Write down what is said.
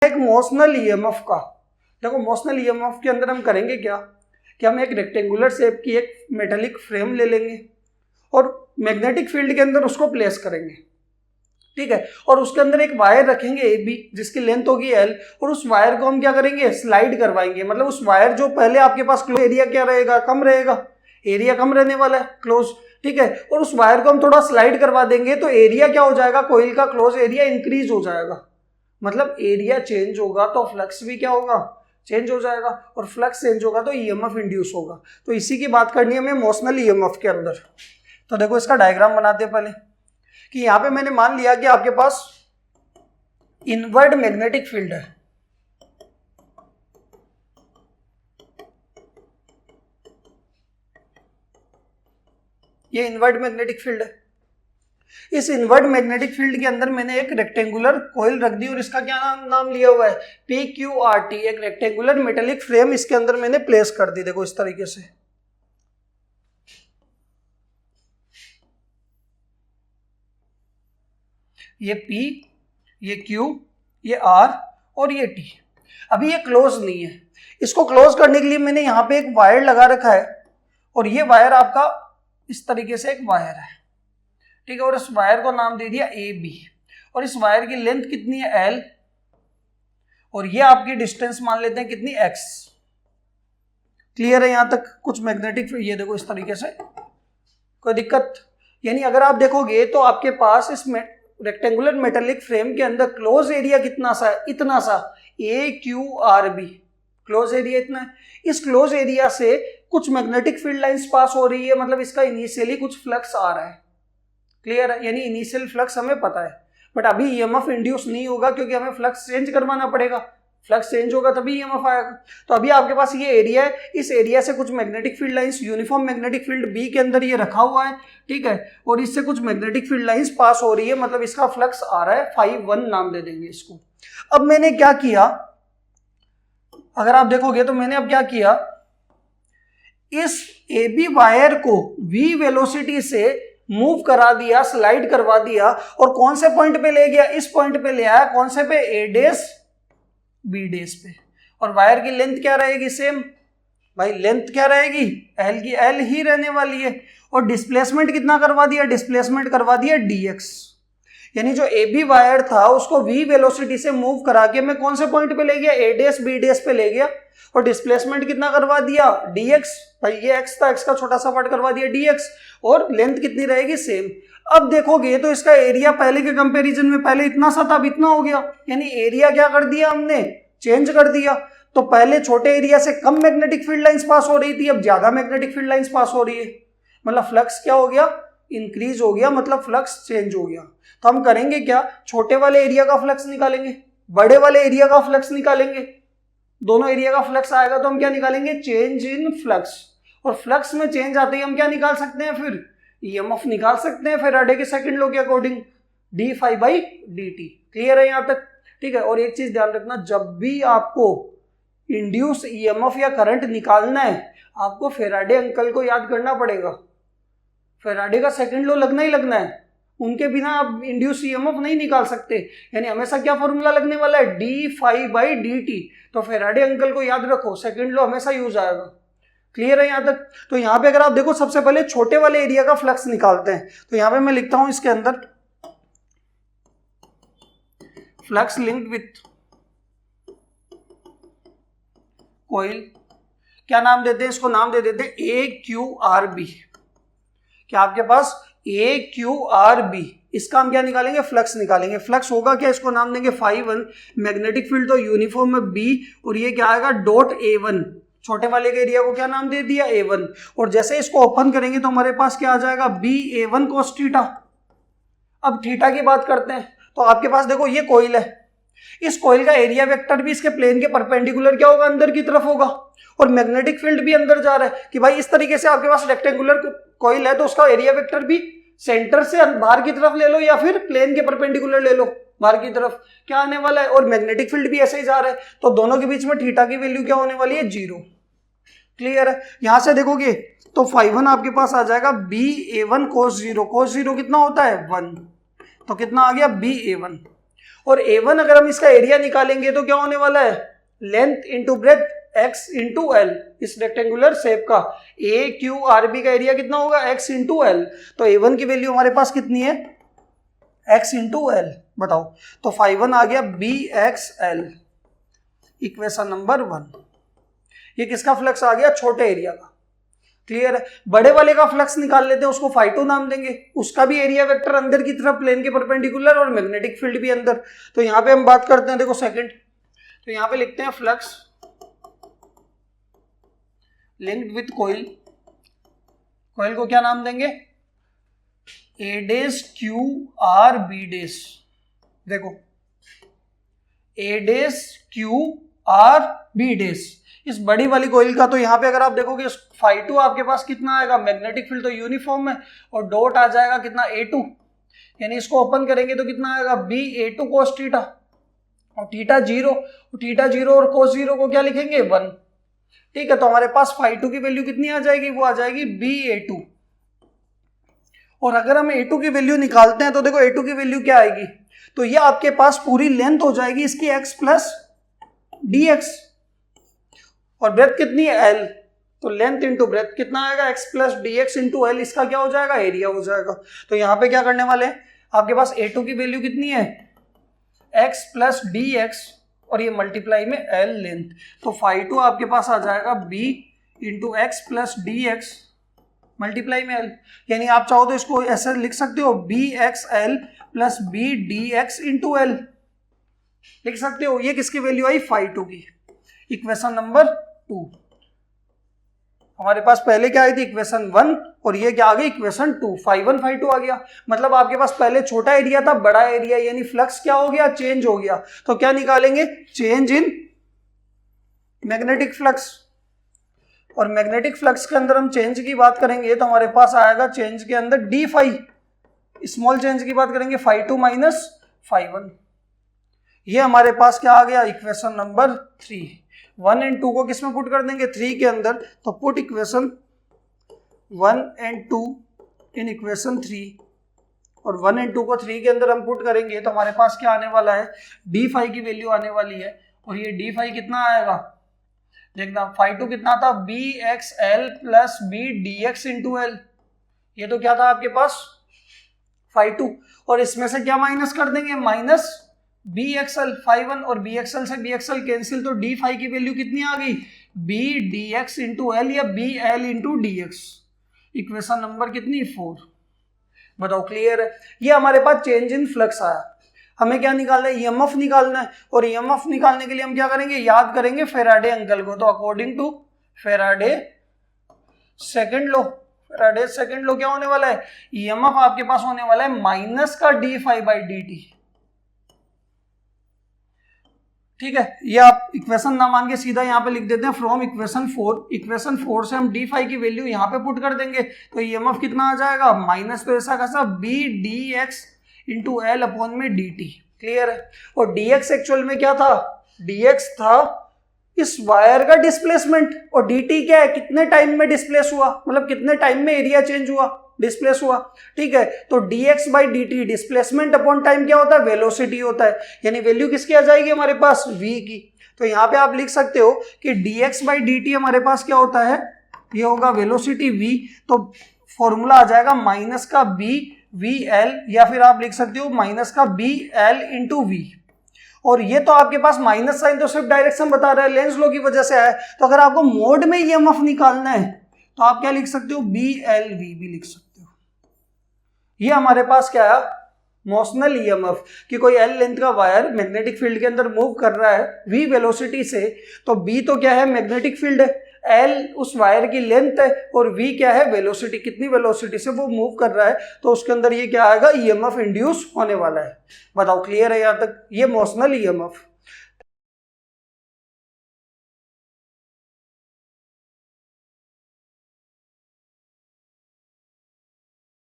एक motional EMF का, देखो मोशनल ईएमएफ के अंदर हम करेंगे क्या कि हम एक रेक्टेंगुलर शेप की एक मेटेलिक फ्रेम ले लेंगे और मैग्नेटिक फील्ड के अंदर उसको प्लेस करेंगे, ठीक है, और उसके अंदर एक वायर रखेंगे ए बी जिसकी लेंथ होगी एल, और उस वायर को हम क्या करेंगे स्लाइड करवाएंगे, मतलब उस वायर जो पहले आपके पास क्लोज एरिया क्या रहेगा, कम रहेगा, एरिया कम रहने वाला है क्लोज, ठीक है, और उस वायर को हम थोड़ा स्लाइड करवा देंगे तो एरिया क्या हो जाएगा, कोइल का क्लोज एरिया इंक्रीज हो जाएगा, मतलब एरिया चेंज होगा तो फ्लक्स भी क्या होगा, चेंज हो जाएगा, और फ्लक्स चेंज होगा तो ईएमएफ इंड्यूस होगा। तो इसी की बात करनी है हमें मोशनल ईएमएफ के अंदर। तो देखो इसका डायग्राम बनाते हैं पहले कि यहां पे मैंने मान लिया कि आपके पास इनवर्ड मैग्नेटिक फील्ड है, ये इनवर्ड मैग्नेटिक फील्ड है। इस इनवर्ड मैग्नेटिक फील्ड के अंदर मैंने एक रेक्टेंगुलर कॉइल रख दी और इसका क्या नाम लिया हुआ है, PQRT, एक रेक्टेंगुलर मेटेलिक फ्रेम इसके अंदर मैंने प्लेस कर दी। देखो इस तरीके से, ये P, ये Q, ये R और ये T। अभी ये क्लोज नहीं है, इसको क्लोज करने के लिए मैंने यहाँ पे एक वायर लगा रखा है और ये वायर आपका इस तरीके से एक वायर है, ठीक है, और इस वायर को नाम दे दिया AB, और इस वायर की लेंथ कितनी है L, और ये आपकी डिस्टेंस मान लेते हैं कितनी X। क्लियर है यहां तक कुछ मैग्नेटिक, ये देखो इस तरीके से, कोई दिक्कत, यानी अगर आप देखोगे तो आपके पास इस रेक्टेंगुलर मेटेलिक फ्रेम के अंदर क्लोज एरिया कितना सा है, इतना सा, AQRB, क्लोज एरिया इतना है। इस क्लोज एरिया से कुछ मैग्नेटिक फील्ड लाइंस पास हो रही है, मतलब इसका इनिशियली कुछ फ्लक्स आ रहा है, क्लियर है, यानी इनिशियल फ्लक्स हमें पता है, बट अभी ईएमएफ इंड्यूस नहीं होगा क्योंकि हमें फ्लक्स चेंज करवाना पड़ेगा, फ्लक्स चेंज होगा तभी ईएमएफ आएगा। तो अभी आपके पास ये एरिया है, इस एरिया से कुछ magnetic field lines uniform magnetic field B के अंदर ये रखा हुआ है, ठीक है, और इससे कुछ मैग्नेटिक फील्ड लाइंस पास हो रही है, मतलब इसका फ्लक्स आ रहा है, φ1 नाम दे देंगे इसको। अब मैंने क्या किया, अगर आप देखोगे तो मैंने अब क्या किया, इस AB वायर को v वेलोसिटी से मूव करा दिया, स्लाइड करवा दिया, और कौन से पॉइंट पे ले गया, इस पॉइंट पे ले आया, कौन से पे, A डैश B डैश पे, और वायर की लेंथ क्या रहेगी, सेम भाई, लेंथ क्या रहेगी, L की L ही रहने वाली है, और डिस्प्लेसमेंट कितना करवा दिया, डिस्प्लेसमेंट करवा दिया dx, यानी जो AB वायर था उसको v वेलोसिटी से मूव करा के मैं कौन से पॉइंट पे ले गया, A डैश B डैश पे ले गया, और डिस्प्लेसमेंट कितना करवा दिया, dx, भाई ये x था, x का छोटा सा पार्ट करवा दिया dx, और लेंथ कितनी रहेगी, सेम। अब देखोगे तो इसका एरिया पहले के कंपैरिजन में, पहले इतना सा था अब इतना हो गया, यानी एरिया क्या कर दिया हमने, चेंज कर दिया। तो पहले छोटे एरिया से कम मैग्नेटिक फील्ड लाइंस पास हो रही थी, अब ज्यादा मैग्नेटिक फील्ड लाइंस पास हो रही है, मतलब फ्लक्स क्या हो गया, इंक्रीज हो गया, मतलब फ्लक्स चेंज हो गया। तो हम करेंगे क्या, छोटे वाले एरिया का फ्लक्स निकालेंगे, बड़े वाले एरिया का फ्लक्स निकालेंगे, दोनों एरिया का फ्लक्स आएगा तो हम क्या निकालेंगे, चेंज इन फ्लक्स, और फ्लक्स में चेंज आते ही हम क्या निकाल सकते हैं, फिर ईएमएफ निकाल सकते हैं फैराडे के सेकंड लॉ के अकॉर्डिंग, d∅dt। क्लियर है यहां तक, ठीक है। और एक चीज ध्यान रखना, जब भी आपको इंड्यूस ईएमएफ या करंट निकालना है आपको फैराडे अंकल को याद करना पड़ेगा, फैराडे का सेकंड लॉ लगना ही लगना है, उनके बिना आप इंड्यूस ईएमएफ नहीं निकाल सकते, यानी हमेशा क्या फॉर्मूला लगने वाला है, d∅dt। तो फैराडे अंकल को याद रखो, सेकंड लॉ हमेशा यूज आएगा। क्लियर है यहां तक। तो यहां पे अगर आप देखो सबसे पहले छोटे वाले एरिया का फ्लक्स निकालते हैं, तो यहां पे मैं लिखता हूं इसके अंदर फ्लक्स लिंक्ड विथ कॉइल, क्या नाम देते हैं इसको, नाम दे देते हैं AQRB। क्या आपके पास AQRB, इसका हम क्या निकालेंगे, फ्लक्स निकालेंगे। फ्लक्स होगा क्या, इसको नाम देंगे φ1, मैग्नेटिक फील्ड तो यूनिफॉर्म में B, और ये क्या आएगा डॉट A1, छोटे वाले के एरिया को क्या नाम दे दिया, A1, और जैसे इसको ओपन करेंगे तो हमारे पास क्या आ जाएगा, BA1 cos थीटा। अब थीटा की बात करते हैं, तो आपके पास देखो ये कॉइल है, इस कॉइल का एरिया वेक्टर भी इसके प्लेन के परपेंडिकुलर क्या होगा, अंदर की तरफ होगा, और मैग्नेटिक फील्ड भी अंदर जा रहा है, कि भाई इस तरीके से आपके पास रेक्टेंगुलर कॉइल है तो उसका एरिया वेक्टर भी सेंटर से बाहर की तरफ ले लो या फिर प्लेन के परपेंडिकुलर ले लो, बाहर की तरफ क्या आने वाला है, और मैग्नेटिक फील्ड भी ऐसे ही जा रहा है, तो दोनों के बीच में थीटा की वैल्यू क्या होने वाली है, 0। क्लियर है। यहां से देखोगे तो φ1 आपके पास आ जाएगा BA1 cos 0, cos 0 कितना होता है 1, तो कितना आ गया BA1, और A1 अगर हम इसका एरिया निकालेंगे तो क्या होने वाला है, length into breadth x into L, इस रेक्टेंगुलर शेप का AQRB का एरिया कितना होगा, x इंटू एल। तो A1 की वैल्यू हमारे पास कितनी है, x इंटू एल। बताओ, तो 5 आ गया BXL, इक्वेशन नंबर 1। ये किसका फ्लक्स आ गया, छोटे एरिया का। क्लियर है। बड़े वाले का फ्लक्स निकाल लेते हैं, उसको φ2 नाम देंगे, उसका भी एरिया वेक्टर अंदर की तरफ प्लेन के परपेंडिकुलर और मैग्नेटिक फील्ड भी अंदर। तो यहां पे हम बात करते हैं, देखो सेकंड, तो यहां पे लिखते हैं flux linked with coil, coil को क्या नाम देंगे, A dash Q R B dash. देखो A dash Q R B dash, इस बड़ी वाली कोइल का। तो यहाँ पे अगर आप देखोगे φ2 आपके पास कितना आएगा, मैग्नेटिक फील्ड तो यूनिफॉर्म है, और डॉट आ जाएगा कितना, A2, यानी इसको ओपन करेंगे तो कितना आएगा, BA2 cos थीटा, और थीटा 0, थीटा 0 और cos 0 को क्या लिखेंगे, 1। ठीक है, तो हमारे पास φ2 की वैल्यू कितनी आ जाएगी, वो आ जाएगी BA2। और अगर हम A2 की वैल्यू निकालते हैं तो देखो A2 की वैल्यू क्या आएगी, तो ये आपके पास पूरी लेंथ हो जाएगी इसकी x प्लस dx, और ब्रेथ कितनी है, l, तो लेंथ इंटू ब्रेथ कितना आएगा, x plus dx into L, इसका क्या हो जाएगा, एरिया हो जाएगा। तो यहाँ पे क्या करने वाले हैं, आपके पास A2 की वैल्यू कितनी है, x प्लस dx, और ये मल्टीप्लाई में l लेंथ, तो φ2 आपके पास आ जाएगा b into x plus dx multiply में l, यानी आप चाहो तो इसको ऐसे लिख सकते हो, bxl plus bdx into L लिख सकते हो। ये किसकी वैल्यू आई, φ2 की, इक्वेशन नंबर 2। हमारे पास पहले क्या आई थी, इक्वेशन 1, और ये क्या आ गई, इक्वेशन 2, φ1 φ2 आ गया। मतलब आपके पास पहले छोटा एरिया था, बड़ा एरिया, यानी फ्लक्स क्या हो गया, चेंज हो गया। तो क्या निकालेंगे, चेंज इन मैग्नेटिक फ्लक्स, और मैग्नेटिक फ्लक्स के अंदर हम चेंज की बात करेंगे तो हमारे पास आएगा चेंज के अंदर डी फाई, स्मॉल चेंज की बात करेंगे φ2 माइनस φ1। ये हमारे पास क्या आ गया, इक्वेशन नंबर 3। 1 एंड 2 को किस में पुट कर देंगे, 3 के अंदर, तो put equation 1 and 2 in equation 3, और 1 एंड 2 को 3 के अंदर हम पुट करेंगे तो हमारे पास क्या आने वाला है, डी फाई की वैल्यू आने वाली है। और ये डी फाई कितना आएगा, देखना φ2 कितना था, BXL plus BDX into L, ये तो क्या था आपके पास φ2, और इसमें से क्या माइनस कर देंगे, माइनस BXL, φ1 और BXL से BXL कैंसिल, तो डी फाई की वैल्यू कितनी आ गई, BDX इंटू एल या BL into DX, equation number कितनी, 4। बताओ क्लियर है। ये हमारे पास चेंज इन फ्लक्स आया। हमें क्या निकालना है, EMF निकालना है, और EMF निकालने के लिए हम क्या करेंगे, याद करेंगे फेराडे अंकल को। तो according to Faraday second law, Faraday second law क्या होने वाला है, EMF आपके पास होने वाला है माइनस का d phi by d t. ठीक है, ये आप इक्वेशन ना मान के सीधा यहाँ पे लिख देते हैं फ्रॉम इक्वेशन 4। इक्वेशन 4 से हम डी फाई की वैल्यू यहाँ पे पुट कर देंगे, तो EMF कितना आ जाएगा, माइनस तो ऐसा कैसा BDX इंटू एल अपॉन में dt। क्लियर है। और dx एक्चुअल में क्या था, dx था इस वायर का डिस्प्लेसमेंट, और dt क्या है, कितने टाइम में डिस्प्लेस हुआ, मतलब कितने टाइम में एरिया चेंज हुआ, डिस्प्लेस हुआ। ठीक है, तो dx by dt displacement upon time क्या होता है, वेलोसिटी होता है, यानी वैल्यू किसकी आ जाएगी हमारे पास, v की। तो यहाँ पे आप लिख सकते हो कि dx बाई dt हमारे पास क्या होता है, ये होगा वेलोसिटी v, तो फॉर्मूला आ जाएगा माइनस का BVL, या फिर आप लिख सकते हो माइनस का BL इंटू V। और ये तो आपके पास माइनस साइन तो सिर्फ डायरेक्शन बता रहा है, लेंस लॉ की वजह से है। तो अगर आपको मोड में EMF निकालना है तो आप क्या लिख सकते हो, BLV भी लिख सकते हो। ये हमारे पास क्या है, मोशनल EMF, कि कोई L लेंथ का वायर मैग्नेटिक फील्ड के अंदर मूव कर रहा है V वेलोसिटी से, तो B तो क्या है, मैग्नेटिक फील्ड है, L उस वायर की लेंथ है, और V क्या है, वेलोसिटी, कितनी वेलोसिटी से वो मूव कर रहा है, तो उसके अंदर ये क्या आएगा, EMF इंड्यूस होने वाला है। बताओ क्लियर है यहाँ तक, ये मोशनल EMF।